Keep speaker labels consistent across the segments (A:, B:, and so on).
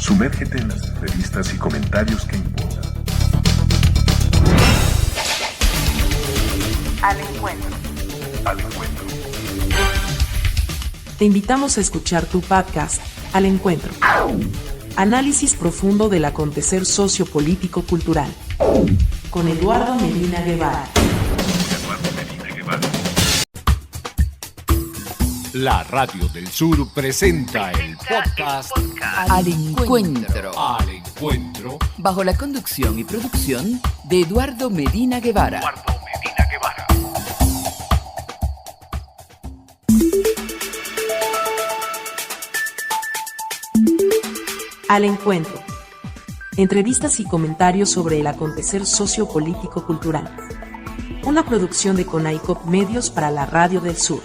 A: Sumérgete en las entrevistas y comentarios que importan.
B: Al encuentro.
A: Al encuentro.
C: Te invitamos a escuchar tu podcast, Al Encuentro. Análisis profundo del acontecer sociopolítico-cultural. Con Eduardo Medina Guevara.
D: La Radio del Sur presenta el podcast
E: Al Encuentro.
D: Al Encuentro.
E: Bajo la conducción y producción de Eduardo Medina Guevara.
C: Al Encuentro. Entrevistas y comentarios sobre el acontecer sociopolítico-cultural. Una producción de Conaicop Medios para la Radio del Sur.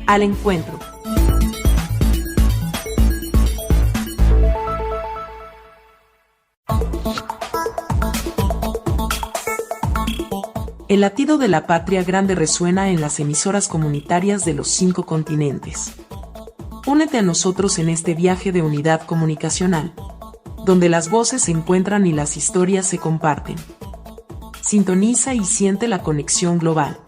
C: Al Encuentro. El latido de la patria grande resuena en las emisoras comunitarias de los 5 continentes. Únete a nosotros en este viaje de unidad comunicacional, donde las voces se encuentran y las historias se comparten. Sintoniza y siente la conexión global.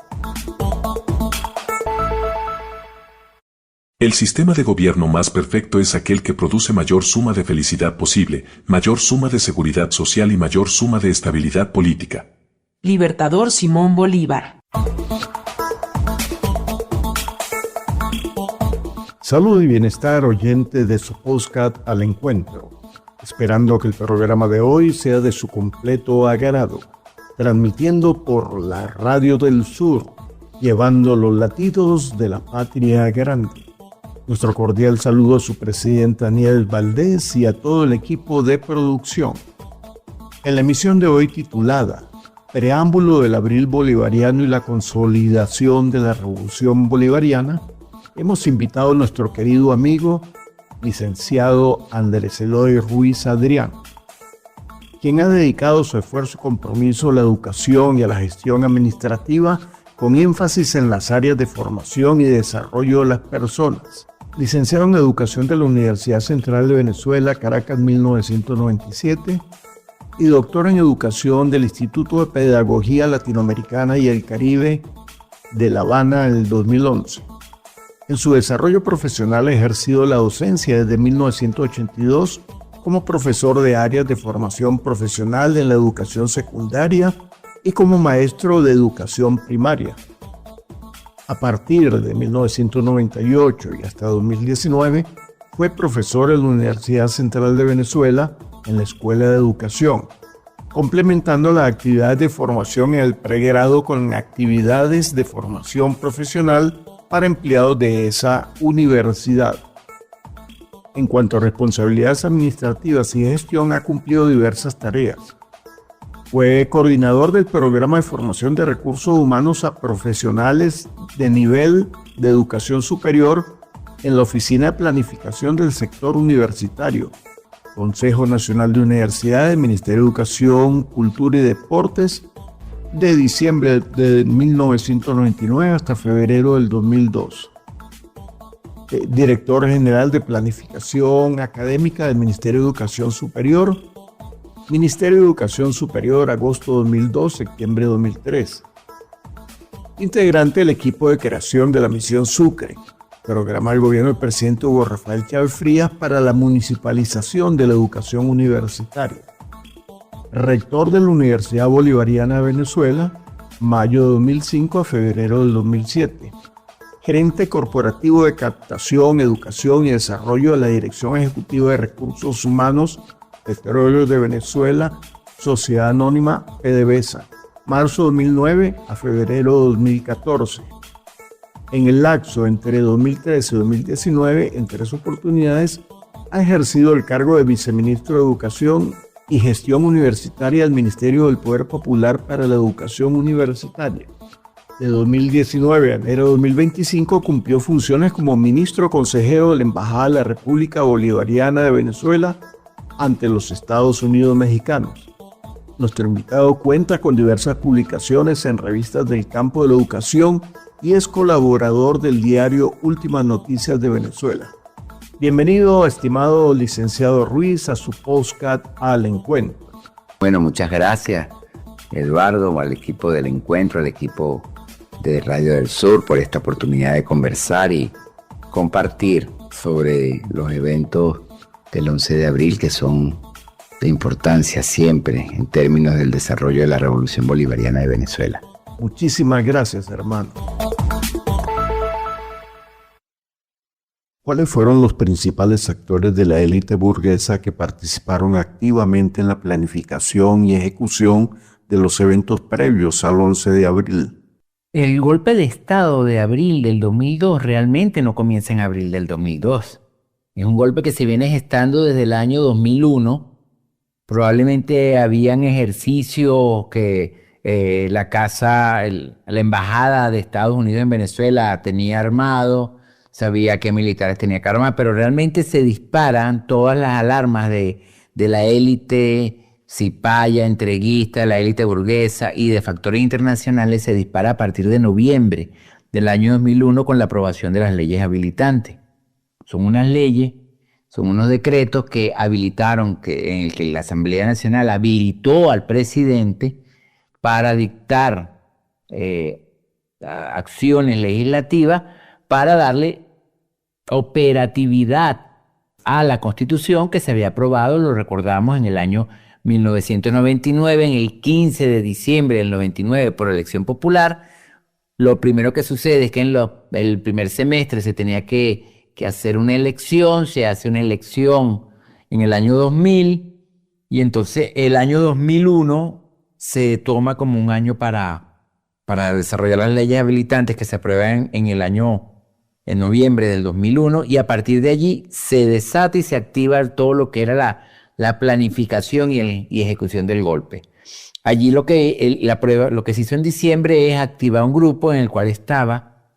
A: El sistema de gobierno más perfecto es aquel que produce mayor suma de felicidad posible, mayor suma de seguridad social y mayor suma de estabilidad política.
C: Libertador Simón Bolívar.
F: Salud y bienestar, oyente de su podcast Al Encuentro. Esperando que el programa de hoy sea de su completo agrado. Transmitiendo por la Radio del Sur, llevando los latidos de la patria grande. Nuestro cordial saludo a su presidente Daniel Valdés y a todo el equipo de producción. En la emisión de hoy titulada Preámbulo del Abril Bolivariano y la consolidación de la Revolución Bolivariana, hemos invitado a nuestro querido amigo, licenciado Andrés Eloy Ruiz Adrián, quien ha dedicado su esfuerzo y compromiso a la educación y a la gestión administrativa con énfasis en las áreas de formación y desarrollo de las personas. Licenciado en Educación de la Universidad Central de Venezuela, Caracas, 1997, y doctor en Educación del Instituto de Pedagogía Latinoamericana y el Caribe de La Habana en el 2011. En su desarrollo profesional ha ejercido la docencia desde 1982 como profesor de áreas de formación profesional en la educación secundaria y como maestro de educación primaria. A partir de 1998 y hasta 2019, fue profesor en la Universidad Central de Venezuela en la Escuela de Educación, complementando las actividades de formación en el pregrado con actividades de formación profesional para empleados de esa universidad. En cuanto a responsabilidades administrativas y gestión, ha cumplido diversas tareas. Fue coordinador del programa de formación de recursos humanos a profesionales de nivel de educación superior en la Oficina de Planificación del Sector Universitario, Consejo Nacional de Universidades, Ministerio de Educación, Cultura y Deportes, de diciembre de 1999 hasta febrero del 2002. Director General de Planificación Académica del Ministerio de Educación Superior, Ministerio de Educación Superior, agosto 2002, septiembre 2003. Integrante del equipo de creación de la Misión Sucre, programa del gobierno del presidente Hugo Rafael Chávez Frías para la municipalización de la educación universitaria. Rector de la Universidad Bolivariana de Venezuela, mayo de 2005 a febrero del 2007. Gerente corporativo de captación, educación y desarrollo de la Dirección Ejecutiva de Recursos Humanos, Petróleos de Venezuela, Sociedad Anónima PDVSA, marzo 2009 a febrero 2014. En el lapso entre 2013 y 2019, en 3 oportunidades, ha ejercido el cargo de viceministro de Educación y Gestión Universitaria del Ministerio del Poder Popular para la Educación Universitaria. De 2019 a enero de 2025 cumplió funciones como ministro consejero de la Embajada de la República Bolivariana de Venezuela ante los Estados Unidos mexicanos. Nuestro invitado cuenta con diversas publicaciones en revistas del campo de la educación y es colaborador del diario Últimas Noticias de Venezuela. Bienvenido, estimado licenciado Ruiz, a su podcast Al Encuentro.
B: Bueno, muchas gracias, Eduardo, al equipo del Encuentro, al equipo de Radio del Sur, por esta oportunidad de conversar y compartir sobre los eventos del 11 de abril, que son de importancia siempre en términos del desarrollo de la Revolución Bolivariana de Venezuela.
F: Muchísimas gracias, hermano. ¿Cuáles fueron los principales actores de la élite burguesa que participaron activamente en la planificación y ejecución de los eventos previos al 11 de abril?
G: El golpe de Estado de abril del 2002 realmente no comienza en abril del 2002. Es un golpe que se viene gestando desde el año 2001. Probablemente habían ejercicios que la embajada de Estados Unidos en Venezuela tenía armado, sabía que militares tenía que armar, pero realmente se disparan todas las alarmas de la élite cipaya, entreguista, la élite burguesa y de factores internacionales. Se dispara a partir de noviembre del año 2001 con la aprobación de las leyes habilitantes. Son unas leyes, son unos decretos que habilitaron, en el que la Asamblea Nacional habilitó al presidente para dictar acciones legislativas para darle operatividad a la Constitución que se había aprobado, lo recordamos, en el año 1999, en el 15 de diciembre del 99 por elección popular. Lo primero que sucede es que en el primer semestre se tenía que hacer una elección, se hace una elección en el año 2000 y entonces el año 2001 se toma como un año para desarrollar las leyes habilitantes que se aprueban en noviembre del 2001, y a partir de allí se desata y se activa todo lo que era la planificación y ejecución del golpe. Allí lo que se hizo en diciembre es activar un grupo en el cual estaba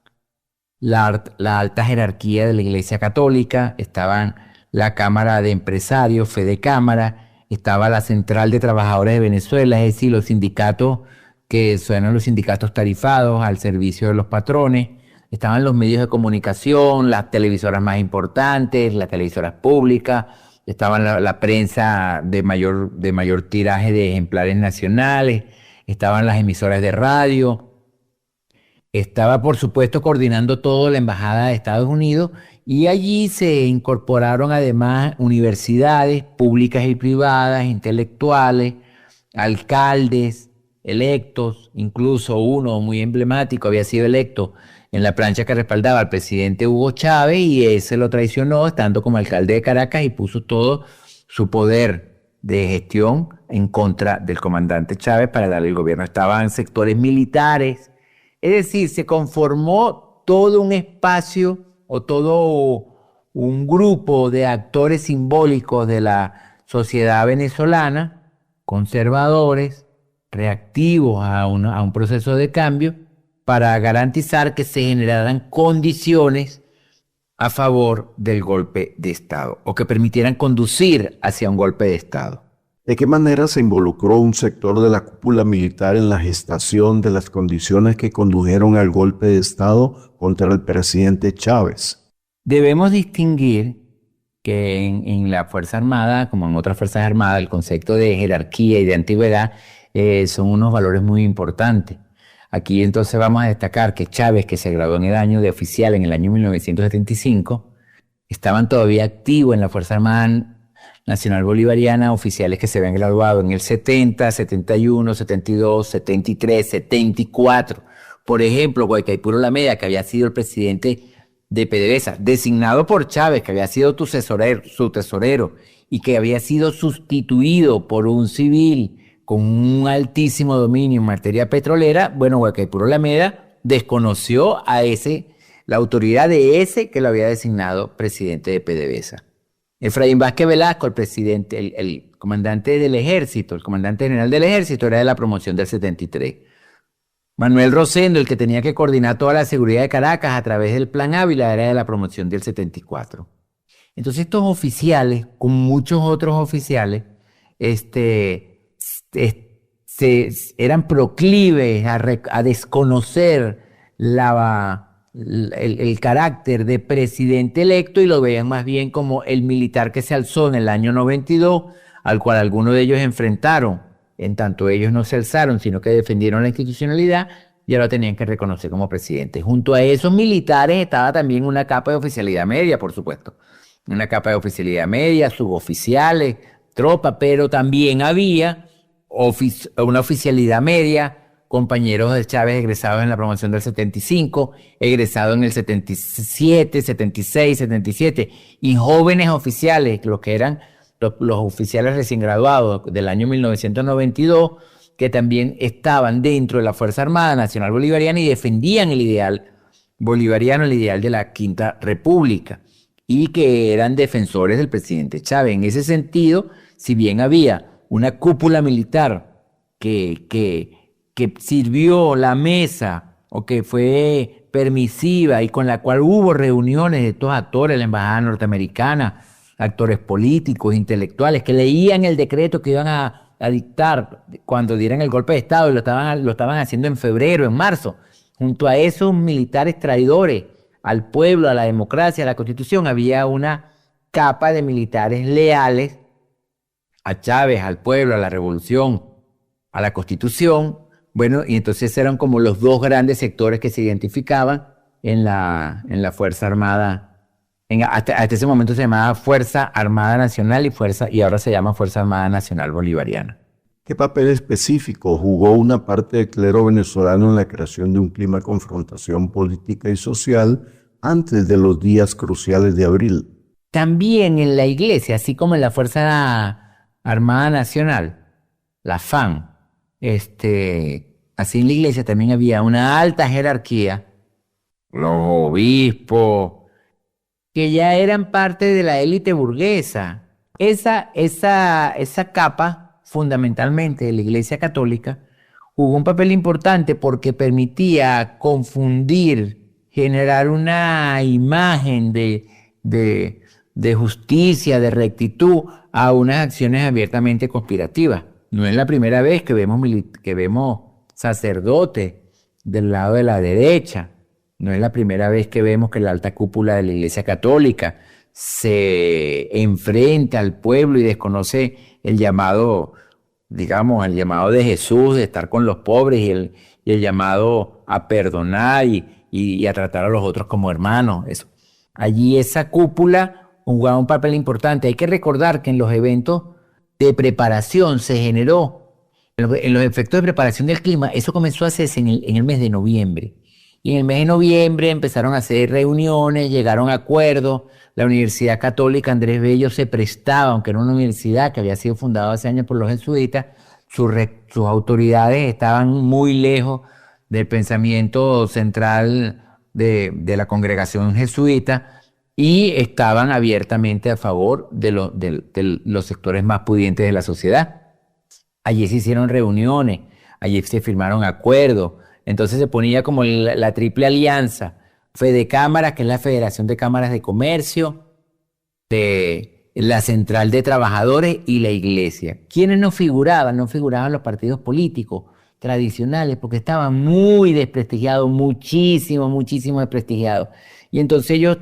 G: la alta jerarquía de la Iglesia Católica, estaban la Cámara de Empresarios, Fede Cámara, estaba la Central de Trabajadores de Venezuela, es decir, los sindicatos que suenan los sindicatos tarifados al servicio de los patrones. Estaban los medios de comunicación, las televisoras más importantes, las televisoras públicas, estaban la prensa de mayor tiraje de ejemplares nacionales, estaban las emisoras de radio, estaba por supuesto coordinando todo la Embajada de Estados Unidos, y allí se incorporaron además universidades públicas y privadas, intelectuales, alcaldes electos, incluso uno muy emblemático había sido electo en la plancha que respaldaba al presidente Hugo Chávez, y ese lo traicionó estando como alcalde de Caracas y puso todo su poder de gestión en contra del comandante Chávez para darle el gobierno. Estaban sectores militares, es decir, se conformó todo un espacio o todo un grupo de actores simbólicos de la sociedad venezolana, conservadores, reactivos a un proceso de cambio, para garantizar que se generaran condiciones a favor del golpe de Estado o que permitieran conducir hacia un golpe de Estado.
F: ¿De qué manera se involucró un sector de la cúpula militar en la gestación de las condiciones que condujeron al golpe de Estado contra el presidente Chávez?
G: Debemos distinguir que en la Fuerza Armada, como en otras Fuerzas Armadas, el concepto de jerarquía y de antigüedad son unos valores muy importantes. Aquí entonces vamos a destacar que Chávez, que se graduó en el año de oficial en el año 1975, estaban todavía activos en la Fuerza Armada Nacional Bolivariana oficiales que se habían graduado en el 70, 71, 72, 73, 74. Por ejemplo, Guaycaipuro Lameda, que había sido el presidente de PDVSA, designado por Chávez, que había sido su tesorero y que había sido sustituido por un civil con un altísimo dominio en materia petrolera. Bueno, Guaycaipuro Lameda desconoció la autoridad de ese que lo había designado presidente de PDVSA. Efraín Vázquez Velasco, el presidente, el comandante del ejército, el comandante general del ejército, era de la promoción del 73. Manuel Rosendo, el que tenía que coordinar toda la seguridad de Caracas a través del Plan Ávila, era de la promoción del 74. Entonces estos oficiales, con muchos otros oficiales, eran proclives a desconocer el carácter de presidente electo y lo veían más bien como el militar que se alzó en el año 92, al cual algunos de ellos enfrentaron, en tanto ellos no se alzaron, sino que defendieron la institucionalidad y ahora tenían que reconocer como presidente. Junto a esos militares estaba también una capa de oficialidad media, por supuesto. Una capa de oficialidad media, suboficiales, tropa, pero también había una oficialidad media, compañeros de Chávez egresados en la promoción del 75, egresados en el 77, 76, 77, y jóvenes oficiales, los que eran los oficiales recién graduados del año 1992, que también estaban dentro de la Fuerza Armada Nacional Bolivariana y defendían el ideal bolivariano, el ideal de la Quinta República, y que eran defensores del presidente Chávez. En ese sentido, si bien había una cúpula militar que sirvió la mesa o que fue permisiva y con la cual hubo reuniones de estos actores, la embajada norteamericana, actores políticos, intelectuales, que leían el decreto que iban a dictar cuando dieran el golpe de Estado y lo estaban haciendo en febrero, en marzo. Junto a esos militares traidores al pueblo, a la democracia, a la Constitución, había una capa de militares leales a Chávez, al pueblo, a la revolución, a la Constitución. Bueno, y entonces eran como los dos grandes sectores que se identificaban en la Fuerza Armada. Hasta ese momento se llamaba Fuerza Armada Nacional y ahora se llama Fuerza Armada Nacional Bolivariana.
F: ¿Qué papel específico jugó una parte del clero venezolano en la creación de un clima de confrontación política y social antes de los días cruciales de abril?
G: También en la iglesia, así como en la Fuerza Armada Nacional, la FAN, así en la iglesia también había una alta jerarquía, los obispos, que ya eran parte de la élite burguesa. Esa capa, fundamentalmente de la Iglesia Católica, jugó un papel importante porque permitía confundir, generar una imagen de justicia, de rectitud, a unas acciones abiertamente conspirativas. No es la primera vez que vemos sacerdotes del lado de la derecha. No es la primera vez que vemos que la alta cúpula de la Iglesia Católica se enfrenta al pueblo y desconoce el llamado, digamos, el llamado de Jesús de estar con los pobres y el llamado a perdonar y a tratar a los otros como hermanos. Eso. Allí esa cúpula jugaba un papel importante. Hay que recordar que en los eventos de preparación se generó, en los efectos de preparación del clima, eso comenzó a hacerse en el mes de noviembre. Y en el mes de noviembre empezaron a hacer reuniones, llegaron a acuerdos. La Universidad Católica Andrés Bello se prestaba, aunque era una universidad que había sido fundada hace años por los jesuitas, sus autoridades estaban muy lejos del pensamiento central de la congregación jesuita y estaban abiertamente a favor de los sectores más pudientes de la sociedad. Allí se hicieron reuniones, allí se firmaron acuerdos. Entonces se ponía como la triple alianza, Fedecámaras, que es la Federación de Cámaras de Comercio, de la Central de Trabajadores y la Iglesia. ¿Quiénes no figuraban? No figuraban los partidos políticos tradicionales porque estaban muy desprestigiados, muchísimo desprestigiados. Y entonces ellos,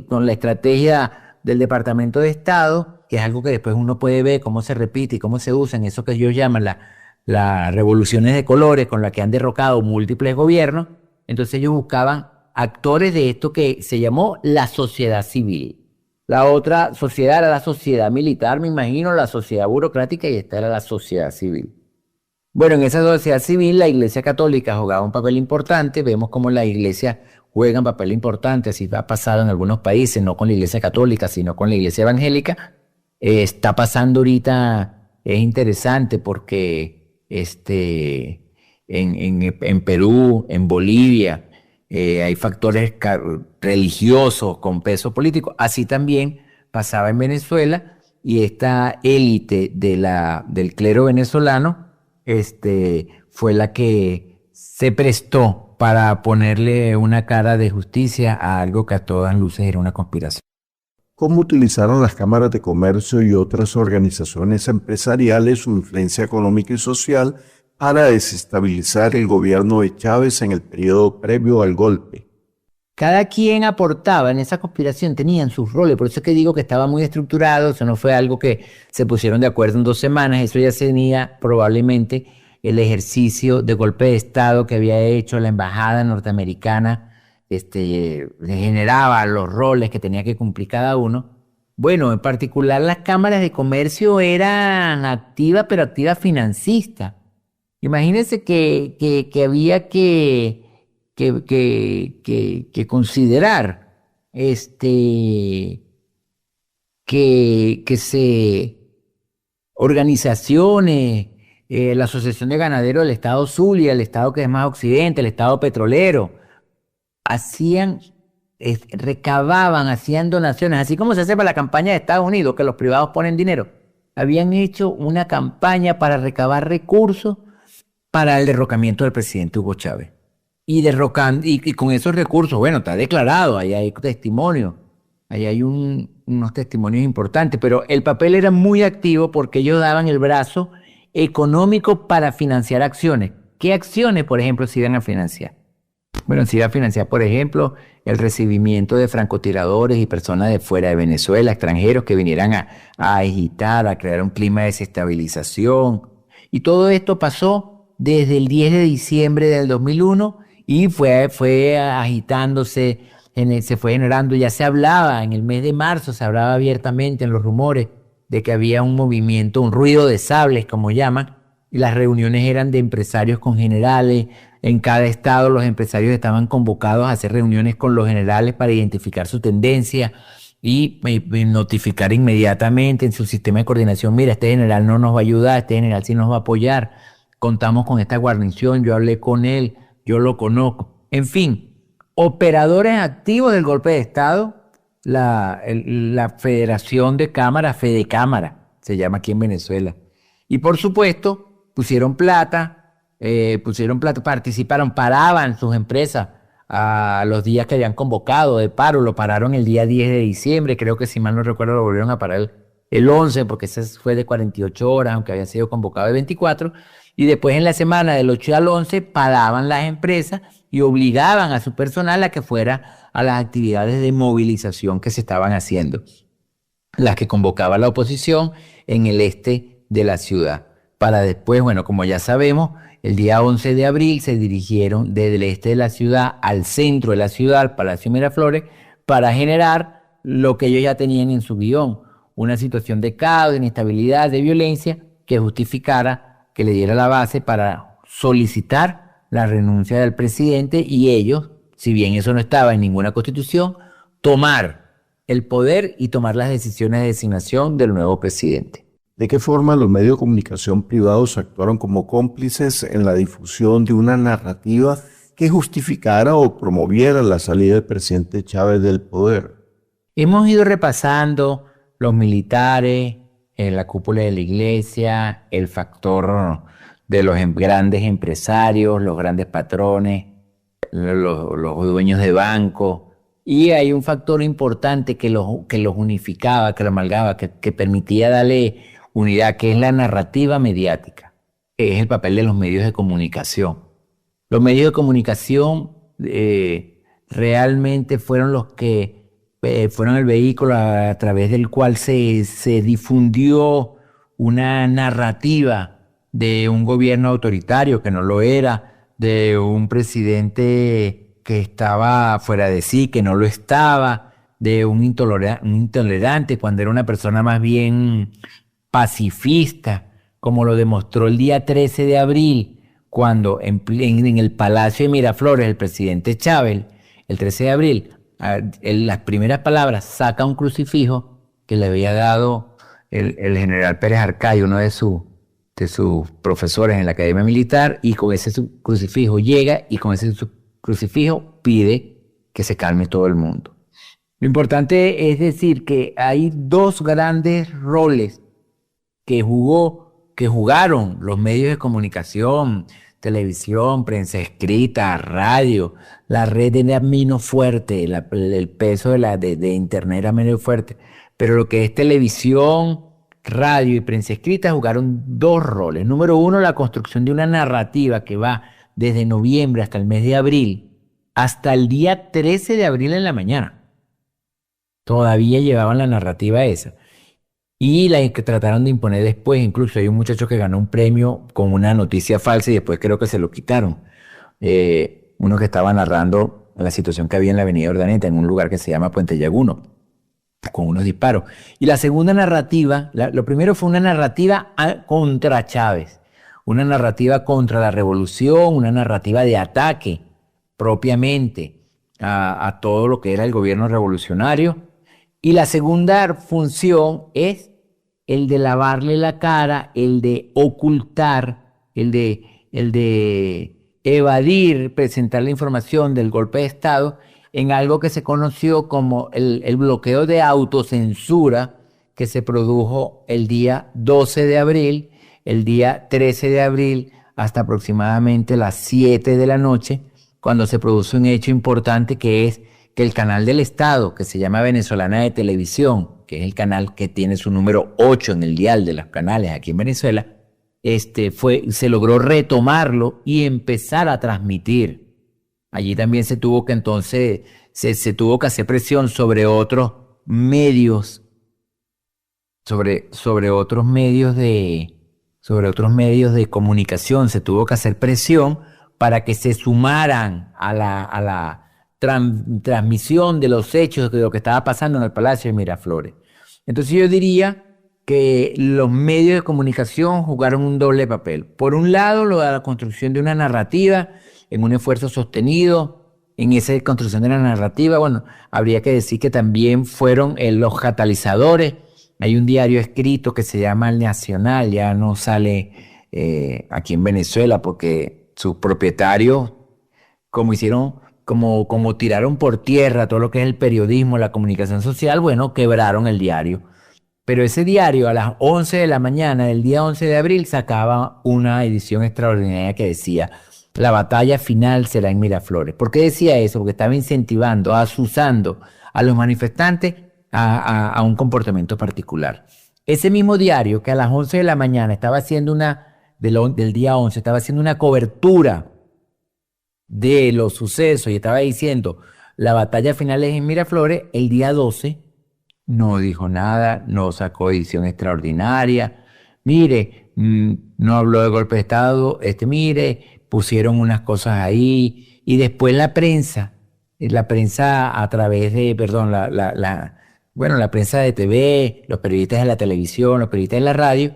G: con la estrategia del Departamento de Estado, que es algo que después uno puede ver cómo se repite y cómo se usa en eso que ellos llaman las revoluciones de colores con las que han derrocado múltiples gobiernos, entonces ellos buscaban actores de esto que se llamó la sociedad civil. La otra sociedad era la sociedad militar, me imagino, la sociedad burocrática, y esta era la sociedad civil. Bueno, en esa sociedad civil la Iglesia Católica jugaba un papel importante, vemos cómo la Iglesia juega un papel importante, así ha pasado en algunos países, no con la Iglesia Católica, sino con la Iglesia Evangélica. Está pasando ahorita, es interesante porque en Perú, en Bolivia, hay factores religiosos con peso político. Así también pasaba en Venezuela, y esta élite del clero venezolano fue la que se prestó para ponerle una cara de justicia a algo que a todas luces era una conspiración.
F: ¿Cómo utilizaron las cámaras de comercio y otras organizaciones empresariales su influencia económica y social para desestabilizar el gobierno de Chávez en el periodo previo al golpe.
G: Cada quien aportaba en esa conspiración, tenían sus roles, por eso es que digo que estaba muy estructurado, eso no fue algo que se pusieron de acuerdo en 2 semanas, eso ya tenía probablemente el ejercicio de golpe de Estado que había hecho la embajada norteamericana, le generaba los roles que tenía que cumplir cada uno. Bueno, en particular las cámaras de comercio eran activas, pero activas financistas. Imagínense que había que considerar que organizaciones, la Asociación de Ganaderos del Estado Zulia, el estado que es más occidente, el estado petrolero, recababan, hacían donaciones, así como se hace para la campaña de Estados Unidos, que los privados ponen dinero. Habían hecho una campaña para recabar recursos para el derrocamiento del presidente Hugo Chávez. Y con esos recursos, bueno, está declarado, ahí hay testimonios, ahí hay unos testimonios importantes, pero el papel era muy activo porque ellos daban el brazo económico para financiar acciones. ¿Qué acciones, por ejemplo, se iban a financiar? Bueno, se iba a financiar, por ejemplo, el recibimiento de francotiradores y personas de fuera de Venezuela, extranjeros que vinieran a agitar, a crear un clima de desestabilización. Y todo esto pasó desde el 10 de diciembre del 2001 y fue agitándose, se fue generando, ya se hablaba, en el mes de marzo se hablaba abiertamente en los rumores de que había un movimiento, un ruido de sables, como llaman, y las reuniones eran de empresarios con generales. En cada estado los empresarios estaban convocados a hacer reuniones con los generales para identificar su tendencia y notificar inmediatamente en su sistema de coordinación: mira, este general no nos va a ayudar, este general sí nos va a apoyar, contamos con esta guarnición, yo hablé con él, yo lo conozco. En fin, operadores activos del golpe de Estado, la Federación de Cámaras, Fedecámara, se llama aquí en Venezuela. Y por supuesto, pusieron plata, participaron, paraban sus empresas a los días que habían convocado de paro. Lo pararon el día 10 de diciembre, creo que si mal no recuerdo lo volvieron a parar el 11, porque ese fue de 48 horas, aunque había sido convocado de 24, y después en la semana del 8 al 11 paraban las empresas y obligaban a su personal a que fuera a las actividades de movilización que se estaban haciendo, las que convocaba la oposición en el este de la ciudad. Para después, bueno, como ya sabemos, el día 11 de abril se dirigieron desde el este de la ciudad al centro de la ciudad, al Palacio Miraflores, para generar lo que ellos ya tenían en su guión: una situación de caos, de inestabilidad, de violencia, que justificara, que le diera la base para solicitar la renuncia del presidente y ellos, si bien eso no estaba en ninguna constitución, tomar el poder y tomar las decisiones de designación del nuevo presidente.
F: ¿De qué forma los medios de comunicación privados actuaron como cómplices en la difusión de una narrativa que justificara o promoviera la salida del presidente Chávez del poder?
G: Hemos ido repasando los militares, la cúpula de la iglesia, el factor de los grandes empresarios, los grandes patrones, los dueños de bancos. Y hay un factor importante que los unificaba, que los amalgaba, que permitía darle unidad, que es la narrativa mediática, que es el papel de los medios de comunicación. Los medios de comunicación realmente fueron los que fueron el vehículo a través del cual se difundió una narrativa de un gobierno autoritario que no lo era, de un presidente que estaba fuera de sí, que no lo estaba, de un intolerante cuando era una persona más bien pacifista, como lo demostró el día 13 de abril, cuando en el Palacio de Miraflores el presidente Chávez, el 13 de abril, en las primeras palabras saca un crucifijo que le había dado el general Pérez Arcayo, uno de sus profesores en la Academia Militar, y con ese crucifijo llega y con ese crucifijo pide que se calme todo el mundo. Lo importante es decir que hay dos grandes roles que jugaron los medios de comunicación, televisión, prensa escrita, radio. La red era menos fuerte, el peso de internet era menos fuerte, pero lo que es televisión, radio y prensa escrita jugaron dos roles. Número uno, la construcción de una narrativa que va desde noviembre hasta el mes de abril, hasta el día 13 de abril en la mañana. Todavía llevaban la narrativa esa. Y la que trataron de imponer después, incluso hay un muchacho que ganó un premio con una noticia falsa y después creo que se lo quitaron. Uno que estaba narrando la situación que había en la avenida Urdaneta, en un lugar que se llama Puente Llaguno, con unos disparos. Y la segunda narrativa, lo primero fue una narrativa contra Chávez, una narrativa contra la revolución, una narrativa de ataque propiamente a todo lo que era el gobierno revolucionario. Y la segunda función es el de lavarle la cara, el de ocultar, el de evadir, presentar la información del golpe de Estado en algo que se conoció como el bloqueo de autocensura que se produjo el día 12 de abril, el día 13 de abril, hasta aproximadamente las 7 de la noche, cuando se produce un hecho importante que es que el canal del Estado, que se llama Venezolana de Televisión, que es el canal que tiene su número 8 en el dial de los canales aquí en Venezuela, se logró retomarlo y empezar a transmitir. Allí también se tuvo que entonces, se tuvo que hacer presión sobre otros medios, sobre otros medios de comunicación, se tuvo que hacer presión para que se sumaran a la transmisión de los hechos de lo que estaba pasando en el Palacio de Miraflores. Entonces yo diría que los medios de comunicación jugaron un doble papel. Por un lado, lo de la construcción de una narrativa en un esfuerzo sostenido. En esa construcción de la narrativa, bueno, habría que decir que también fueron los catalizadores. Hay un diario escrito que se llama El Nacional, ya no sale aquí en Venezuela porque sus propietarios, como tiraron por tierra todo lo que es el periodismo, la comunicación social, bueno, quebraron el diario. Pero ese diario a las 11 de la mañana del día 11 de abril sacaba una edición extraordinaria que decía: la batalla final será en Miraflores. ¿Por qué decía eso? Porque estaba incentivando, azuzando a los manifestantes a un comportamiento particular. Ese mismo diario que a las 11 de la mañana estaba haciendo del día 11, estaba haciendo una cobertura de los sucesos y estaba diciendo la batalla final es en Miraflores, el día 12 no dijo nada, no sacó edición extraordinaria, mire, no habló de golpe de Estado, mire, pusieron unas cosas ahí y después la prensa a través de, la prensa de TV, los periodistas de la televisión, los periodistas de la radio,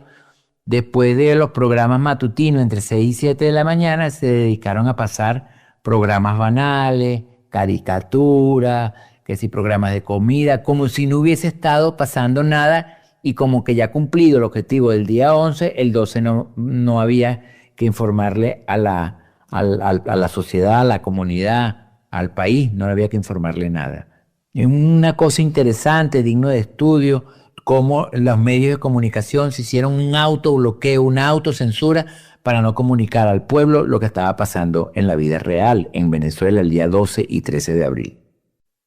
G: después de los programas matutinos entre 6 y 7 de la mañana se dedicaron a pasar programas banales, caricaturas, que si programas de comida, como si no hubiese estado pasando nada y como que ya cumplido el objetivo del día 11, el 12 no había que informarle a la sociedad, a la comunidad, al país, no había que informarle nada. Es una cosa interesante, digno de estudio, cómo los medios de comunicación se hicieron un autobloqueo, una autocensura para no comunicar al pueblo lo que estaba pasando en la vida real en Venezuela el día 12 y 13 de abril.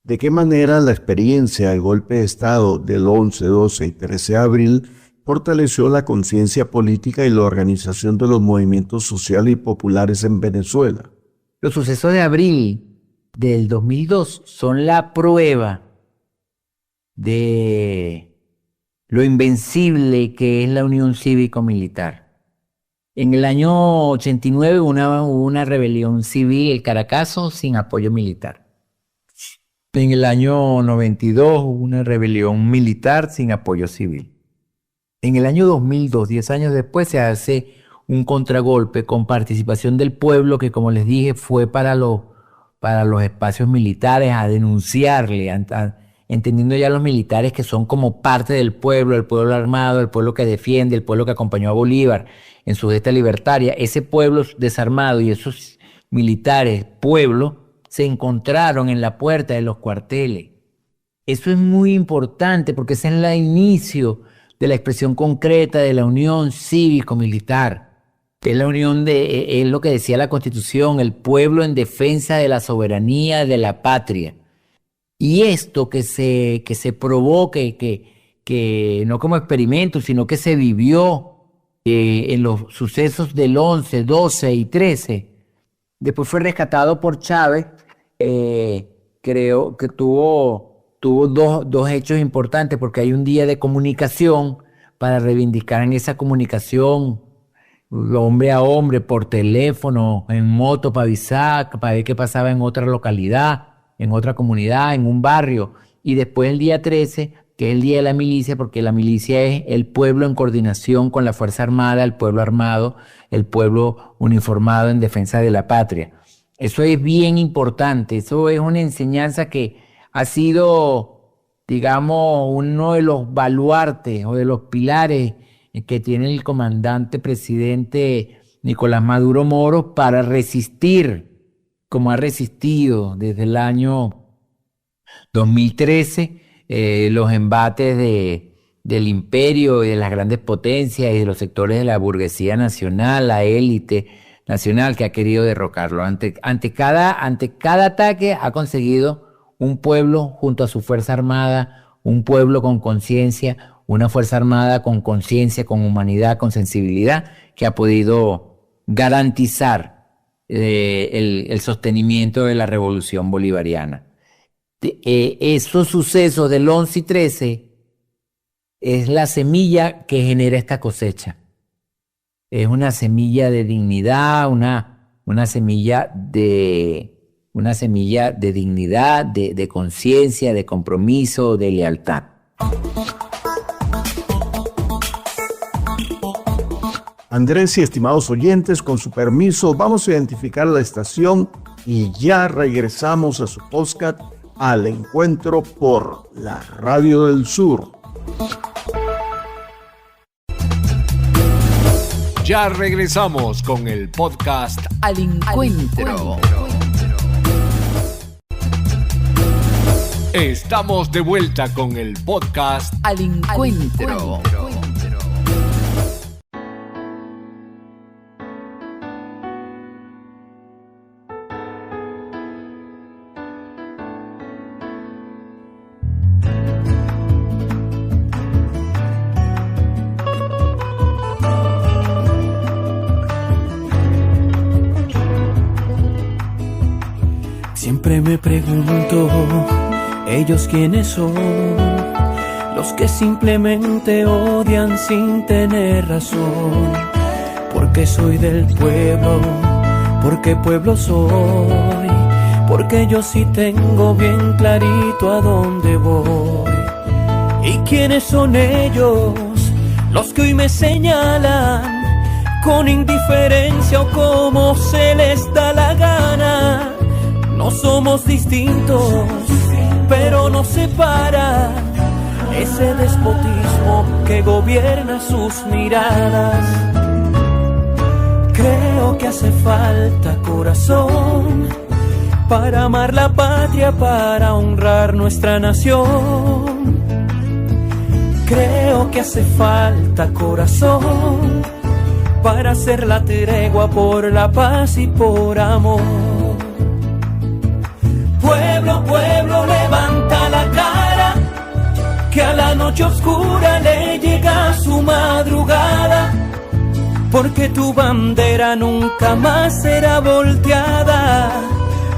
F: ¿De qué manera la experiencia del golpe de Estado del 11, 12 y 13 de abril fortaleció la conciencia política y la organización de los movimientos sociales y populares en Venezuela?
G: Los sucesos de abril del 2002 son la prueba de lo invencible que es la unión cívico-militar. En el año 89 hubo una rebelión civil, el Caracazo, sin apoyo militar. En el año 92 hubo una rebelión militar sin apoyo civil. En el año 2002, 10 años después, se hace un contragolpe con participación del pueblo que, como les dije, fue para los espacios militares a denunciarle, entendiendo ya los militares que son como parte del pueblo, el pueblo armado, el pueblo que defiende, el pueblo que acompañó a Bolívar en su gesta libertaria. Ese pueblo desarmado y esos militares, pueblo, se encontraron en la puerta de los cuarteles. Eso es muy importante porque ese es el inicio de la expresión concreta de la unión cívico-militar. Es la unión es lo que decía la Constitución, el pueblo en defensa de la soberanía de la patria. Y esto que se provoque, no como experimento, sino que se vivió en los sucesos del 11, 12 y 13. Después fue rescatado por Chávez. Creo que tuvo dos hechos importantes, porque hay un día de comunicación para reivindicar en esa comunicación hombre a hombre, por teléfono, en moto, para avisar, para ver qué pasaba en otra localidad, en otra comunidad, en un barrio. Y después el día 13, que es el día de la milicia, porque la milicia es el pueblo en coordinación con la Fuerza Armada, el pueblo armado, el pueblo uniformado en defensa de la patria. Eso es bien importante, eso es una enseñanza que ha sido, digamos, uno de los baluartes o de los pilares que tiene el comandante presidente Nicolás Maduro Moros para resistir, como ha resistido desde el año 2013, los embates del imperio y de las grandes potencias y de los sectores de la burguesía nacional, la élite nacional que ha querido derrocarlo. Ante cada ataque ha conseguido un pueblo junto a su Fuerza Armada, un pueblo con conciencia, una Fuerza Armada con conciencia, con humanidad, con sensibilidad, que ha podido garantizar el sostenimiento de la revolución bolivariana. Esos sucesos del 11 y 13 es la semilla que genera esta cosecha. Es una semilla de dignidad, una semilla de dignidad, de conciencia, de compromiso, de lealtad.
F: Andrés y estimados oyentes, con su permiso, vamos a identificar la estación y ya regresamos a su podcast Al Encuentro por la Radio del Sur.
D: Ya regresamos con el podcast
E: Al Encuentro.
D: Estamos de vuelta con el podcast
E: Al Encuentro.
H: Siempre me pregunto, ¿ellos quiénes son? Los que simplemente odian sin tener razón. Porque soy del pueblo, porque pueblo soy, porque yo sí tengo bien clarito a dónde voy. ¿Y quiénes son ellos? Los que hoy me señalan con indiferencia o como se les da la gana. No somos distintos, pero nos separa ese despotismo que gobierna sus miradas. Creo que hace falta corazón para amar la patria, para honrar nuestra nación. Creo que hace falta corazón para hacer la tregua por la paz y por amor. Pueblo, pueblo, levanta la cara, que a la noche oscura le llega su madrugada, porque tu bandera nunca más será volteada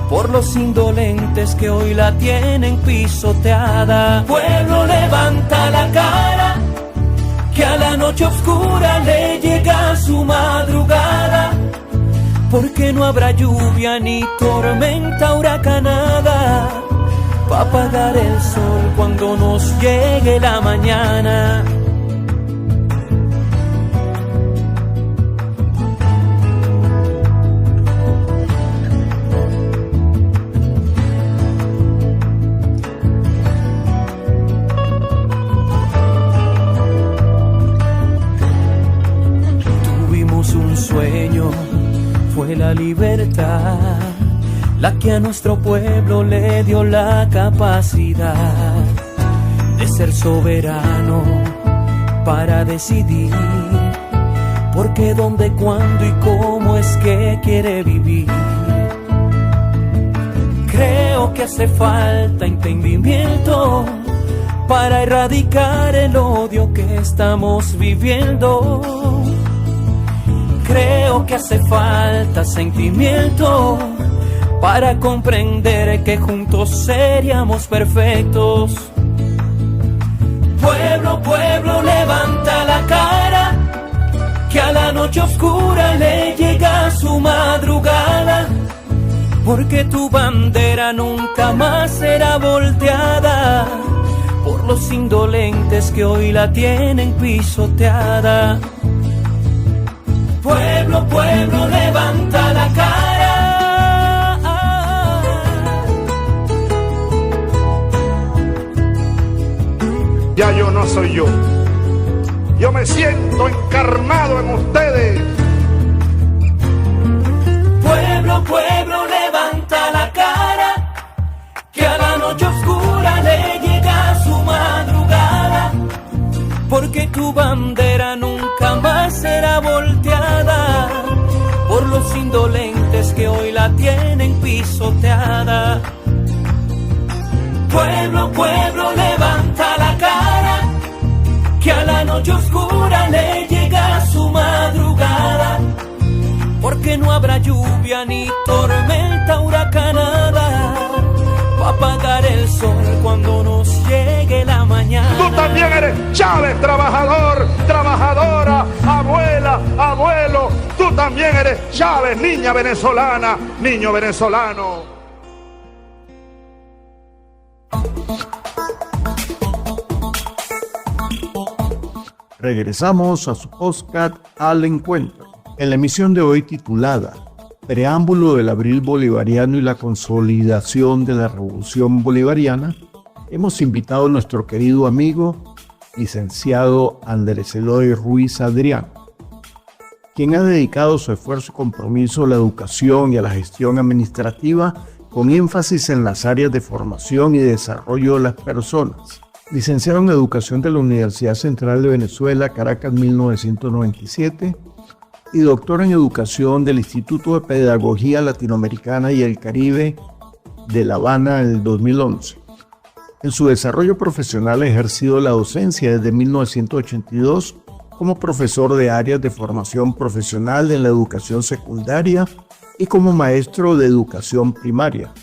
H: por los indolentes que hoy la tienen pisoteada. Pueblo, levanta la cara, que a la noche oscura le llega su madrugada, porque no habrá lluvia ni tormenta huracanada pa' apagar el sol cuando nos llegue la mañana. Tuvimos un sueño, fue la libertad, la que a nuestro pueblo le dio la capacidad de ser soberano para decidir por qué, dónde, cuándo y cómo es que quiere vivir. Creo que hace falta entendimiento para erradicar el odio que estamos viviendo. Creo que hace falta sentimiento para comprender que juntos seríamos perfectos. Pueblo, pueblo, levanta la cara, que a la noche oscura le llega su madrugada, porque tu bandera nunca más será volteada por los indolentes que hoy la tienen pisoteada. Pueblo, pueblo, levanta la cara.
I: Ya yo no soy yo. Yo me siento encarnado en ustedes.
H: Pueblo, pueblo, levanta la cara, que a la noche oscura le llega su madrugada, porque tu bandera nunca más será volteada por los indolentes que hoy la tienen pisoteada. Pueblo, pueblo, levanta la cara, que a la noche oscura le llega su madrugada, porque no habrá lluvia ni tormenta huracanada para apagar el sol cuando nos llegue la mañana.
I: Tú también eres Chávez, trabajador, trabajadora, abuela, abuelo. Tú también eres Chávez, niña venezolana, niño venezolano.
F: Regresamos a su podcast Al Encuentro. En la emisión de hoy titulada Preámbulo del Abril Bolivariano y la consolidación de la Revolución Bolivariana, hemos invitado a nuestro querido amigo, licenciado Andrés Eloy Ruiz Adrián, quien ha dedicado su esfuerzo y compromiso a la educación y a la gestión administrativa con énfasis en las áreas de formación y desarrollo de las personas. Licenciado en Educación de la Universidad Central de Venezuela, Caracas, 1997, y doctor en Educación del Instituto de Pedagogía Latinoamericana y el Caribe de La Habana en el 2011. En su desarrollo profesional ha ejercido la docencia desde 1982 como profesor de áreas de formación profesional en la educación secundaria y como maestro de educación primaria.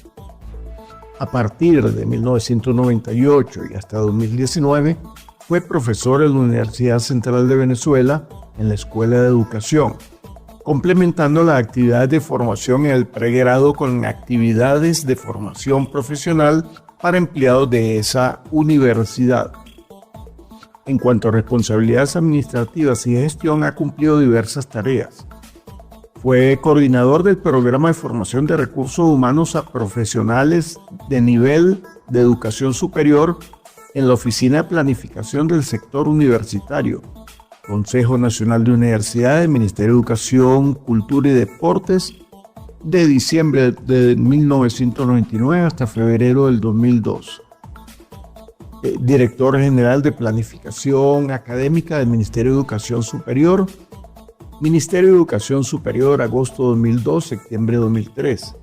F: A partir de 1998 y hasta 2019, fue profesor en la Universidad Central de Venezuela en la Escuela de Educación, complementando las actividades de formación en el pregrado con actividades de formación profesional para empleados de esa universidad. En cuanto a responsabilidades administrativas y gestión, ha cumplido diversas tareas. Fue coordinador del programa de formación de recursos humanos a profesionales de nivel de educación superior en la Oficina de Planificación del Sector Universitario, Consejo Nacional de Universidades, Ministerio de Educación, Cultura y Deportes, de diciembre de 1999 hasta febrero del 2002. Director General de Planificación Académica del Ministerio de Educación Superior, Ministerio de Educación Superior, agosto 2002, septiembre 2003.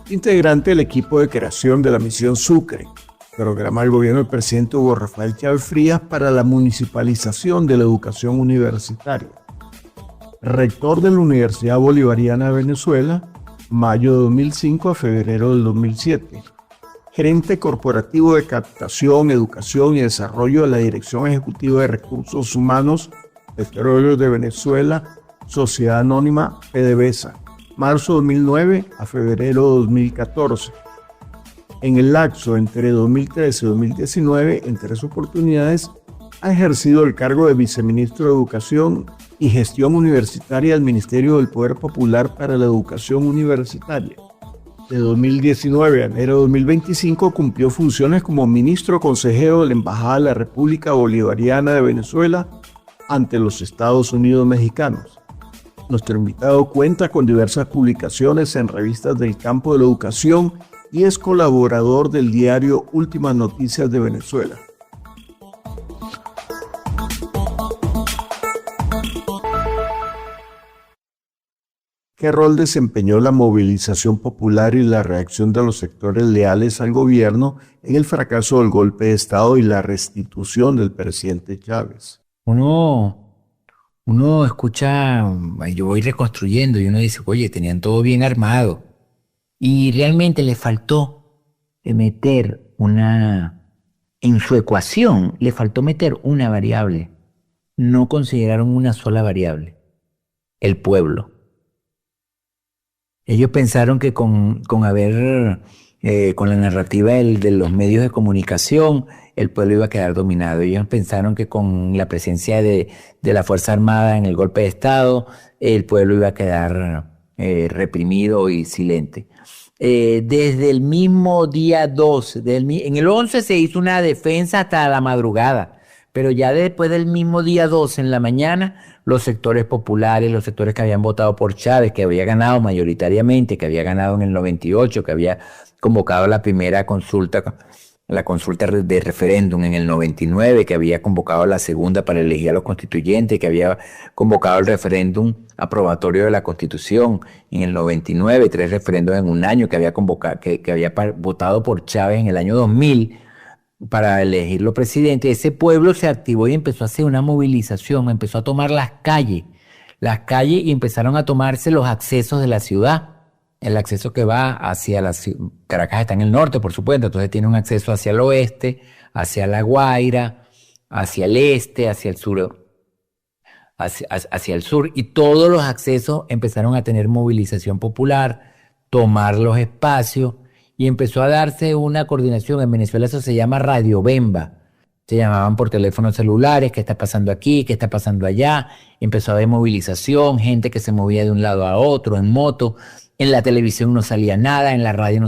F: Integrante del equipo de creación de la Misión Sucre, programa del gobierno del presidente Hugo Rafael Chávez Frías para la municipalización de la educación universitaria. Rector de la Universidad Bolivariana de Venezuela, mayo de 2005 a febrero del 2007. Gerente corporativo de captación, educación y desarrollo de la Dirección Ejecutiva de Recursos Humanos, Petróleos de Venezuela, Sociedad Anónima PDVSA, marzo 2009 a febrero 2014. En el lapso entre 2013 y 2019, en 3 oportunidades, ha ejercido el cargo de viceministro de Educación y Gestión Universitaria del Ministerio del Poder Popular para la Educación Universitaria. De 2019 a enero de 2025 cumplió funciones como ministro consejero de la Embajada de la República Bolivariana de Venezuela ante los Estados Unidos mexicanos. Nuestro invitado cuenta con diversas publicaciones en revistas del campo de la educación y es colaborador del diario Últimas Noticias de Venezuela. ¿Qué rol desempeñó la movilización popular y la reacción de los sectores leales al gobierno en el fracaso del golpe de Estado y la restitución del presidente Chávez?
G: Uno escucha, yo voy reconstruyendo y uno dice, oye, tenían todo bien armado. Y realmente le faltó meter en su ecuación, le faltó meter una variable. No consideraron una sola variable, el pueblo. Ellos pensaron que con la narrativa de los medios de comunicación, el pueblo iba a quedar dominado. Ellos pensaron que con la presencia de la Fuerza Armada en el golpe de Estado, el pueblo iba a quedar reprimido y silente. Desde el mismo día 2, en el 11 se hizo una defensa hasta la madrugada, pero ya después del mismo día 2 en la mañana, los sectores populares, los sectores que habían votado por Chávez, que había ganado mayoritariamente, que había ganado en el 98, que había convocado la primera consulta, la consulta de referéndum en el 99, que había convocado la segunda para elegir a los constituyentes, que había convocado el referéndum aprobatorio de la Constitución en el 99, 3 referéndums en un año, que había convocado, que había votado por Chávez en el año 2000 para elegirlo presidente. Ese pueblo se activó y empezó a hacer una movilización, empezó a tomar las calles y empezaron a tomarse los accesos de la ciudad. El acceso que va hacia Caracas está en el norte, por supuesto, entonces tiene un acceso hacia el oeste, hacia La Guaira, hacia el este, hacia el sur, hacia el sur, y todos los accesos empezaron a tener movilización popular, tomar los espacios, y empezó a darse una coordinación. En Venezuela eso se llama Radio Bemba. Se llamaban por teléfonos celulares, ¿qué está pasando aquí? ¿Qué está pasando allá? Empezó a haber movilización, gente que se movía de un lado a otro en moto. En la televisión no salía nada, en la radio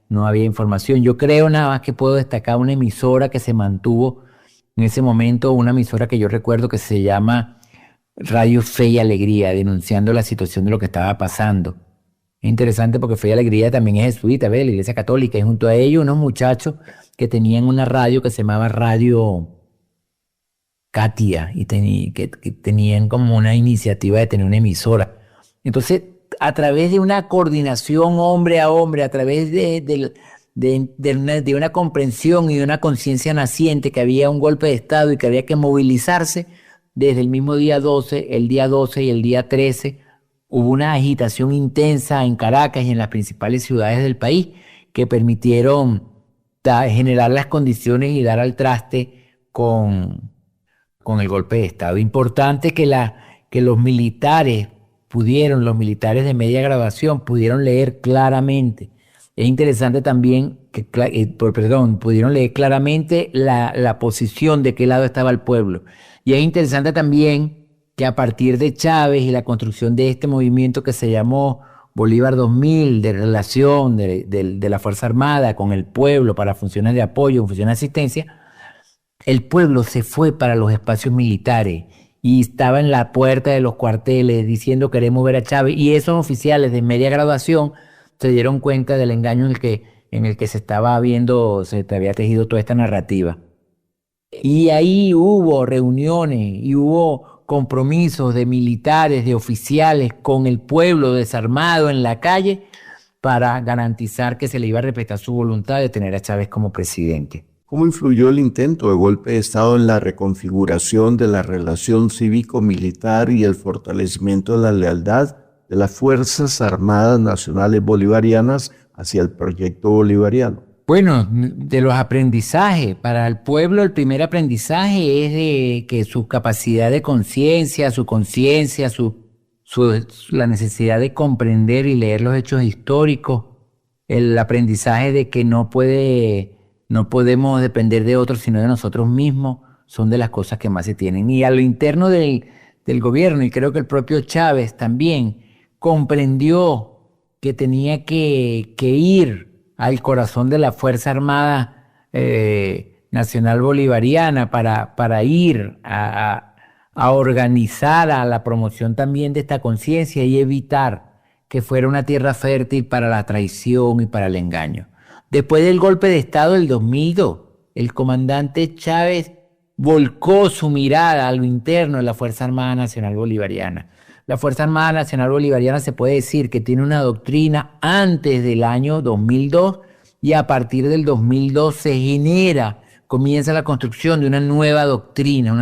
G: no había información. Yo creo nada más que puedo destacar una emisora que se mantuvo en ese momento, una emisora que yo recuerdo que se llama Radio Fe y Alegría, denunciando la situación de lo que estaba pasando. Es interesante porque Fe y Alegría también es jesuita, ¿ves? La Iglesia Católica, y junto a ellos unos muchachos que tenían una radio que se llamaba Radio Katia, y que tenían como una iniciativa de tener una emisora. Entonces, a través de una coordinación hombre a hombre, a través de una comprensión y de una conciencia naciente que había un golpe de Estado y que había que movilizarse, desde el mismo día 12, el día 12 y el día 13, hubo una agitación intensa en Caracas y en las principales ciudades del país que permitieron generar las condiciones y dar al traste con el golpe de Estado. Importante que los militares de media graduación pudieron leer claramente. Es interesante también pudieron leer claramente la posición de qué lado estaba el pueblo. Y es interesante también que a partir de Chávez y la construcción de este movimiento que se llamó Bolívar 2000, de relación de la Fuerza Armada con el pueblo para funciones de apoyo, funciones de asistencia, el pueblo se fue para los espacios militares y estaba en la puerta de los cuarteles diciendo queremos ver a Chávez, y esos oficiales de media graduación se dieron cuenta del engaño en el que se había tejido toda esta narrativa. Y ahí hubo reuniones y hubo compromisos de militares, de oficiales con el pueblo desarmado en la calle para garantizar que se le iba a respetar su voluntad de tener a Chávez como presidente.
F: ¿Cómo influyó el intento de golpe de Estado en la reconfiguración de la relación cívico-militar y el fortalecimiento de la lealtad de las Fuerzas Armadas Nacionales Bolivarianas hacia el proyecto bolivariano?
G: Bueno, de los aprendizajes, para el pueblo el primer aprendizaje es de que su capacidad de conciencia, la necesidad de comprender y leer los hechos históricos, el aprendizaje de que no podemos depender de otros sino de nosotros mismos, son de las cosas que más se tienen. Y a lo interno del gobierno, y creo que el propio Chávez también comprendió que tenía que ir al corazón de la Fuerza Armada Nacional Bolivariana para ir a organizar a la promoción también de esta conciencia y evitar que fuera una tierra fértil para la traición y para el engaño. Después del golpe de Estado del 2002, el comandante Chávez volcó su mirada a lo interno de la Fuerza Armada Nacional Bolivariana La Fuerza Armada Nacional Bolivariana se puede decir que tiene una doctrina antes del año 2002 y a partir del 2002 comienza la construcción de una nueva doctrina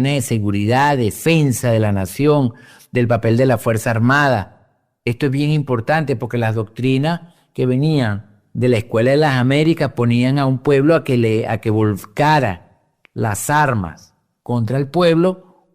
G: de seguridad, defensa de la nación, del papel de la Fuerza Armada. Esto es bien importante porque las doctrinas que venían de la Escuela de las Américas ponían a un pueblo a que volcara las armas contra el pueblo,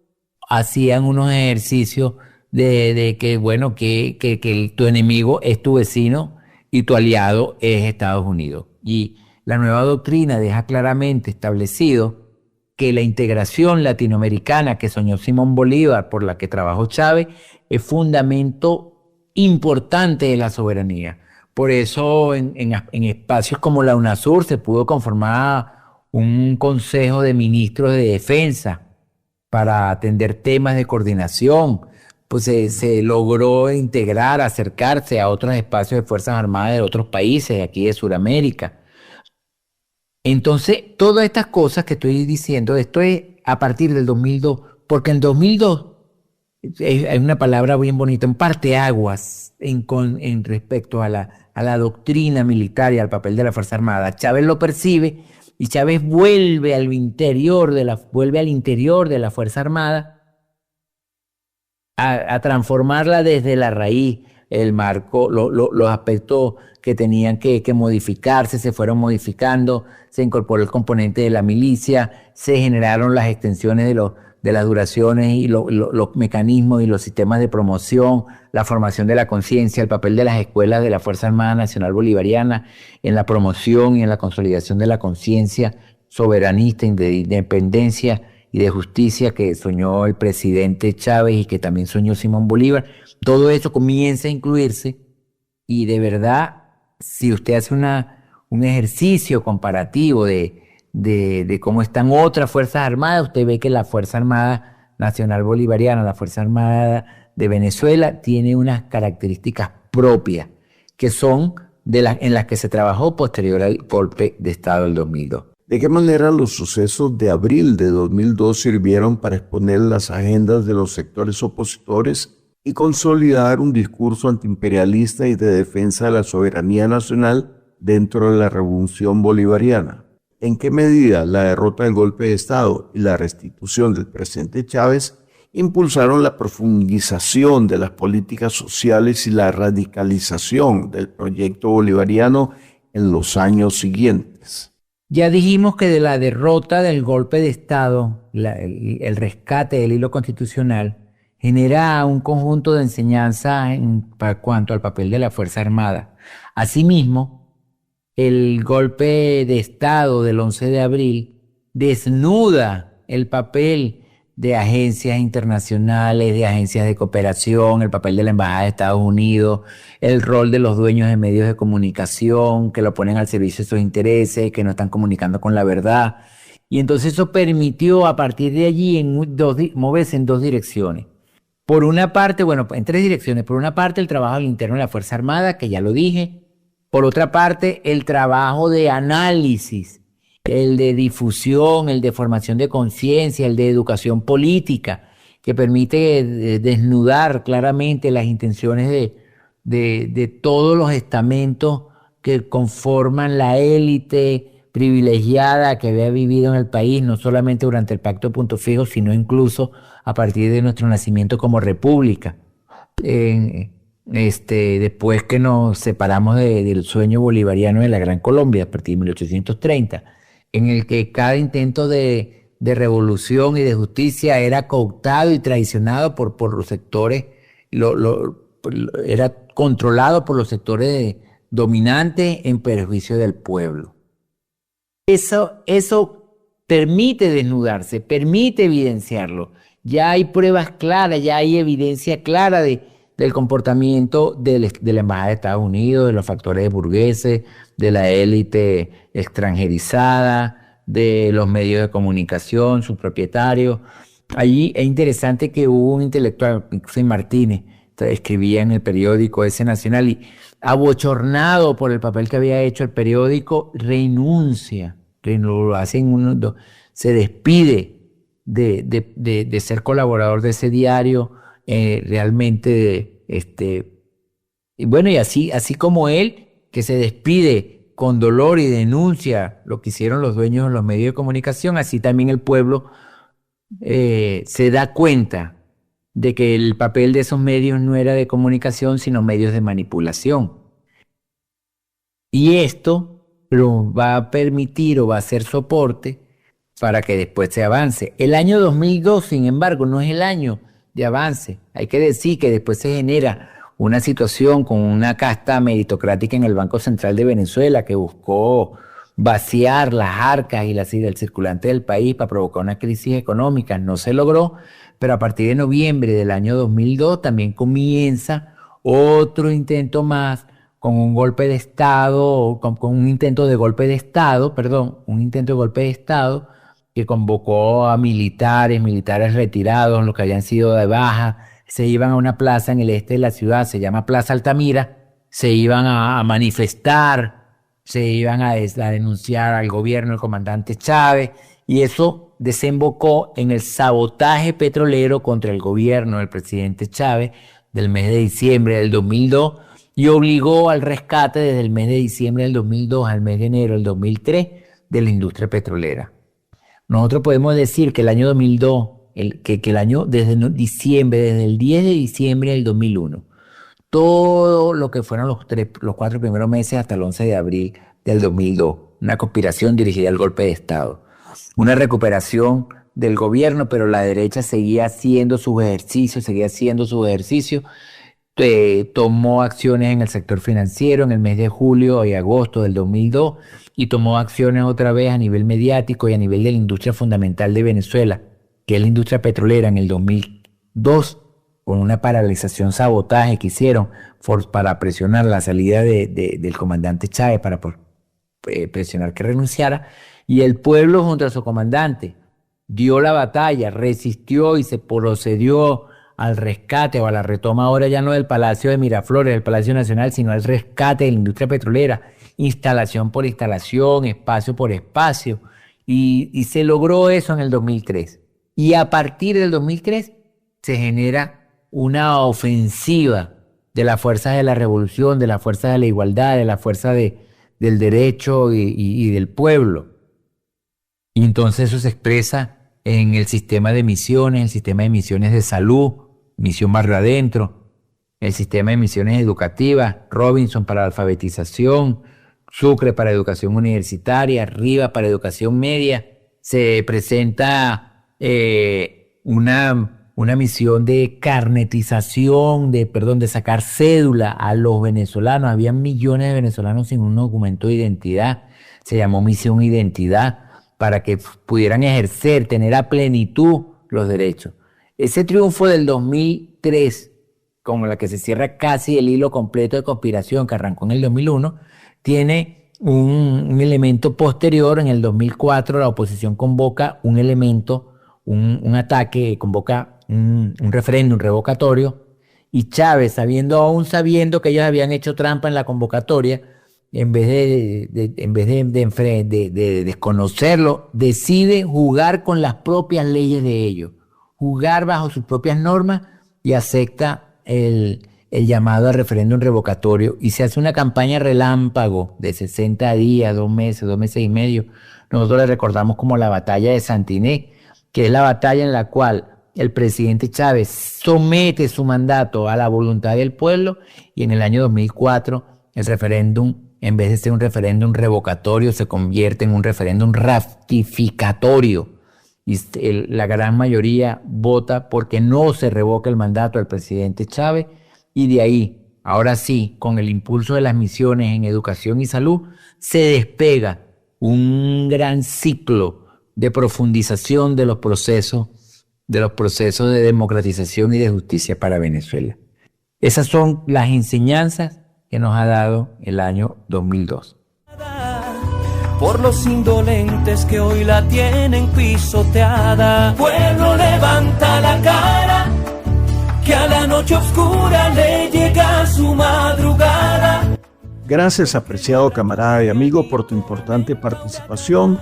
G: hacían unos ejercicios de que tu enemigo es tu vecino y tu aliado es Estados Unidos. Y la nueva doctrina deja claramente establecido que la integración latinoamericana que soñó Simón Bolívar, por la que trabajó Chávez, es fundamento importante de la soberanía. Por eso en espacios como la UNASUR se pudo conformar un consejo de ministros de defensa para atender temas de coordinación. Pues se logró integrar, acercarse a otros espacios de Fuerzas Armadas de otros países, aquí de Sudamérica. Entonces, todas estas cosas que estoy diciendo, esto es a partir del 2002, porque en 2002 hay una palabra bien bonita, un parteaguas en respecto a la doctrina militar y al papel de la Fuerza Armada. Chávez lo percibe y Chávez vuelve al interior de la Fuerza Armada a transformarla desde la raíz. El marco, los aspectos que tenían que modificarse se fueron modificando, se incorporó el componente de la milicia, se generaron las extensiones de las duraciones y los mecanismos y los sistemas de promoción, la formación de la conciencia, el papel de las escuelas de la Fuerza Armada Nacional Bolivariana en la promoción y en la consolidación de la conciencia soberanista, de independencia y de justicia que soñó el presidente Chávez y que también soñó Simón Bolívar. Todo eso comienza a incluirse y de verdad, si usted hace un ejercicio comparativo de cómo están otras Fuerzas Armadas, usted ve que la Fuerza Armada Nacional Bolivariana, la Fuerza Armada de Venezuela, tiene unas características propias que son en las que se trabajó posterior al golpe de Estado del 2002.
F: ¿De qué manera los sucesos de abril de 2002 sirvieron para exponer las agendas de los sectores opositores y consolidar un discurso antiimperialista y de defensa de la soberanía nacional dentro de la revolución bolivariana? ¿En qué medida la derrota del golpe de Estado y la restitución del presidente Chávez impulsaron la profundización de las políticas sociales y la radicalización del proyecto bolivariano en los años siguientes?
G: Ya dijimos que de la derrota del golpe de Estado, el rescate del hilo constitucional, genera un conjunto de enseñanzas en cuanto al papel de la Fuerza Armada. Asimismo, el golpe de Estado del 11 de abril desnuda el papel de agencias internacionales, de agencias de cooperación, el papel de la Embajada de Estados Unidos, el rol de los dueños de medios de comunicación que lo ponen al servicio de sus intereses, que no están comunicando con la verdad. Y entonces eso permitió a partir de allí moverse en dos direcciones. Por una parte, en tres direcciones. Por una parte, el trabajo interno de la Fuerza Armada, que ya lo dije. Por otra parte, el trabajo de análisis, el de difusión, el de formación de conciencia, el de educación política, que permite desnudar claramente las intenciones de todos los estamentos que conforman la élite privilegiada que había vivido en el país, no solamente durante el Pacto de Punto Fijo, sino incluso a partir de nuestro nacimiento como república. Después que nos separamos del sueño bolivariano de la Gran Colombia, a partir de 1830, en el que cada intento de revolución y de justicia era cooptado y traicionado por los sectores, era controlado por los sectores dominantes en perjuicio del pueblo. Eso permite desnudarse, permite evidenciarlo. Ya hay pruebas claras, ya hay evidencia clara del comportamiento de la Embajada de Estados Unidos, de los factores burgueses, de la élite extranjerizada, de los medios de comunicación, sus propietarios. Allí es interesante que hubo un intelectual, José Martínez, escribía en el periódico ese nacional y abochornado por el papel que había hecho el periódico, renuncia, se despide de ser colaborador de ese diario realmente, y bueno, y así como él, que se despide con dolor y denuncia lo que hicieron los dueños de los medios de comunicación, así también el pueblo se da cuenta de que el papel de esos medios no era de comunicación, sino medios de manipulación. Y esto lo va a permitir o va a ser soporte para que después se avance. El año 2002, sin embargo, no es el año de avance. Hay que decir que después se genera una situación con una casta meritocrática en el Banco Central de Venezuela que buscó vaciar las arcas y el circulante del país para provocar una crisis económica. No se logró, pero a partir de noviembre del año 2002 también comienza otro intento más con un golpe de Estado, con un intento de golpe de Estado, que convocó a militares retirados, los que habían sido de baja, se iban a una plaza en el este de la ciudad, se llama Plaza Altamira, se iban a manifestar, se iban a denunciar al gobierno del comandante Chávez, y eso desembocó en el sabotaje petrolero contra el gobierno del presidente Chávez del mes de diciembre del 2002, y obligó al rescate desde el mes de diciembre del 2002 al mes de enero del 2003 de la industria petrolera. Nosotros podemos decir que el año 2002, que el año desde el 10 de diciembre del 2001, todo lo que fueron los 4 primeros meses hasta el 11 de abril del 2002, una conspiración dirigida al golpe de Estado, una recuperación del gobierno, pero la derecha seguía haciendo sus ejercicios, tomó acciones en el sector financiero en el mes de julio y agosto del 2002 y tomó acciones otra vez a nivel mediático y a nivel de la industria fundamental de Venezuela, que es la industria petrolera, en el 2002, con una paralización, sabotaje que hicieron para presionar la salida del comandante Chávez, para presionar que renunciara, y el pueblo junto a su comandante dio la batalla, resistió y se procedió al rescate o a la retoma ahora ya no del Palacio de Miraflores, del Palacio Nacional, sino al rescate de la industria petrolera, instalación por instalación, espacio por espacio, y se logró eso en el 2003. Y a partir del 2003 se genera una ofensiva de las fuerzas de la revolución, de las fuerzas de la igualdad, de la fuerza del derecho y del pueblo. Y entonces eso se expresa en el sistema de misiones, el sistema de misiones de salud, Misión Barrio Adentro, el sistema de misiones educativas, Robinson para la alfabetización, Sucre para educación universitaria, Riva para educación media. Se presenta una misión de carnetización, de sacar cédula a los venezolanos. Había millones de venezolanos sin un documento de identidad. Se llamó Misión Identidad, para que pudieran ejercer, tener a plenitud los derechos. Ese triunfo del 2003, con la que se cierra casi el hilo completo de conspiración que arrancó en el 2001, tiene un elemento posterior. En el 2004 la oposición convoca un elemento, un ataque, convoca un referéndum revocatorio, y Chávez, aún sabiendo que ellos habían hecho trampa en la convocatoria, en vez de desconocerlo, decide jugar con las propias leyes de ellos, jugar bajo sus propias normas, y acepta el llamado a referéndum revocatorio, y se hace una campaña relámpago de 60 días, 2 meses y medio. Nosotros le recordamos como la batalla de Santiné, que es la batalla en la cual el presidente Chávez somete su mandato a la voluntad del pueblo, y en el año 2004 el referéndum, en vez de ser un referéndum revocatorio, se convierte en un referéndum ratificatorio. Y la gran mayoría vota porque no se revoca el mandato del presidente Chávez, y de ahí, ahora sí, con el impulso de las misiones en educación y salud, se despega un gran ciclo de profundización de los procesos de democratización y de justicia para Venezuela. Esas son las enseñanzas que nos ha dado el año 2002.
H: Por los indolentes que hoy la tienen pisoteada. Pueblo, levanta la cara, que a la noche oscura le llega su madrugada.
F: Gracias, apreciado camarada y amigo, por tu importante participación,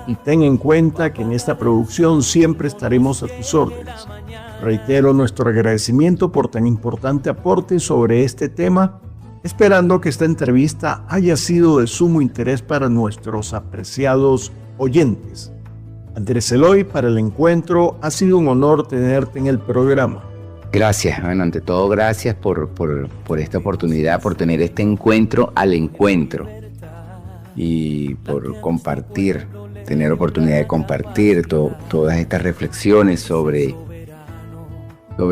F: y ten en cuenta que en esta producción siempre estaremos a tus órdenes. Reitero nuestro agradecimiento por tan importante aporte sobre este tema, esperando que esta entrevista haya sido de sumo interés para nuestros apreciados oyentes. Andrés Eloy, para el encuentro, ha sido un honor tenerte en el programa.
B: Gracias, bueno, ante todo gracias por esta oportunidad, por tener este encuentro al encuentro y por compartir, tener oportunidad de compartir todas estas reflexiones sobre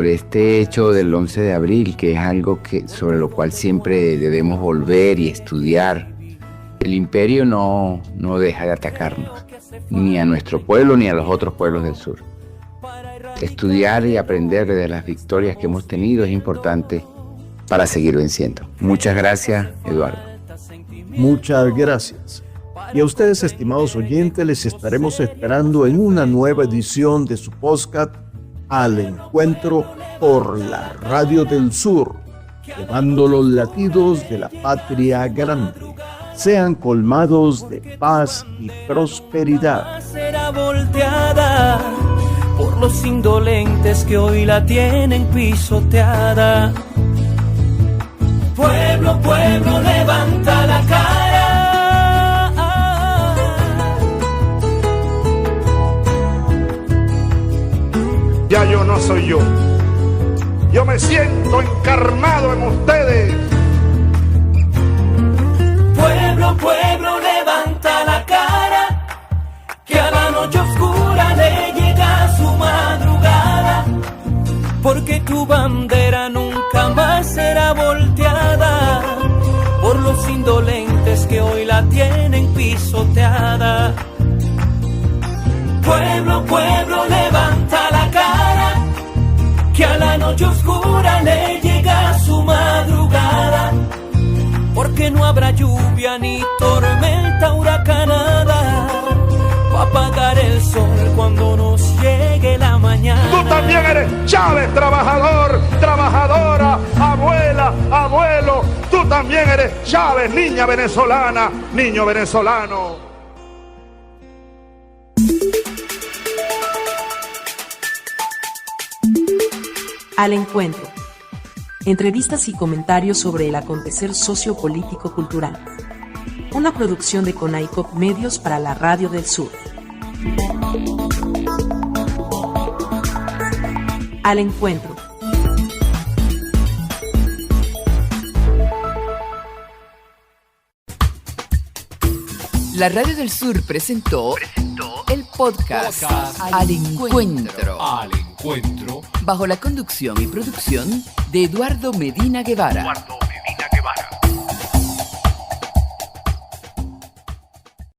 B: este hecho del 11 de abril, que es algo sobre lo cual siempre debemos volver y estudiar. El imperio no deja de atacarnos, ni a nuestro pueblo ni a los otros pueblos del sur. Estudiar y aprender de las victorias que hemos tenido es importante para seguir venciendo. Muchas gracias, Eduardo.
F: Muchas gracias. Y a ustedes, estimados oyentes, les estaremos esperando en una nueva edición de su podcast Al Encuentro por la Radio del Sur, llevando los latidos de la patria grande. Sean colmados de paz y prosperidad.
H: Será volteada por los indolentes que hoy la tienen pisoteada. Pueblo, pueblo, levanta la cara.
I: Ya yo no soy yo. Yo me siento encarnado en ustedes.
H: Pueblo, pueblo, levanta la cara, que a la noche oscura le llega su madrugada, porque tu bandera nunca más será volteada por los indolentes que hoy la tienen pisoteada. Pueblo, pueblo, levanta la cara, que a la noche oscura le llega su madrugada, porque no habrá lluvia ni tormenta huracanada para apagar el sol cuando nos llegue la mañana.
I: Tú también eres Chávez, trabajador, trabajadora, abuela, abuelo. Tú también eres Chávez, niña venezolana, niño venezolano.
C: Al Encuentro. Entrevistas y comentarios sobre el acontecer sociopolítico-cultural. Una producción de CONAICOP Medios para la Radio del Sur. Al Encuentro.
E: La Radio del Sur presentó el podcast Al Encuentro.
D: Al Encuentro.
E: Bajo la conducción y producción de Eduardo Medina Guevara.